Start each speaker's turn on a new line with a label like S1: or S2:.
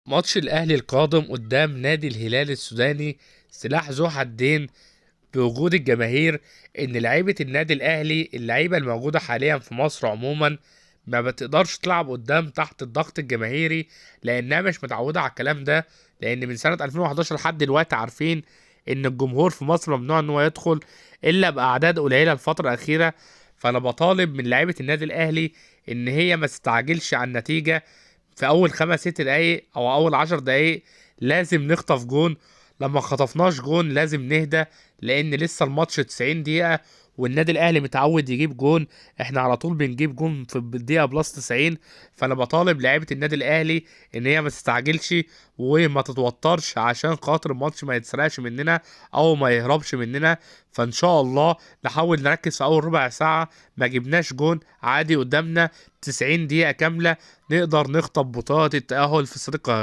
S1: ماتش الأهلي القادم قدام نادي الهلال السوداني سلاح ذو حدين بوجود الجماهير. إن لعيبة النادي الأهلي اللعيبة الموجودة حاليا في مصر عموما ما بتقدرش تلعب قدام تحت الضغط الجماهيري، لأنها مش متعودة على الكلام ده. لأن من سنة 2011 لحد دلوقتي عارفين إن الجمهور في مصر ممنوع إن هو يدخل إلا بأعداد قليلة الفترة الأخيرة. فأنا بطالب من لعيبة النادي الأهلي إن هي ما تستعجلش على النتيجة. في اول 5 6 دقايق او اول 10 دقايق لازم نخطف جون. لما خطفناش جون لازم نهدى، لان لسه الماتش 90 دقيقة والنادي الاهلي متعود يجيب جون. احنا على طول بنجيب جون في الدقيقة بلس 90. فانا بطالب لعيبة النادي الاهلي ان هي ما تستعجلش وما تتوترش عشان خاطر الماتش ما يتسرقش مننا او ما يهربش مننا. فان شاء الله نحاول نركز في اول ربع ساعة. ما جبناش جون عادي، قدامنا 90 دقيقة كاملة نقدر نخطف بطاقة التأهل في الصديقة.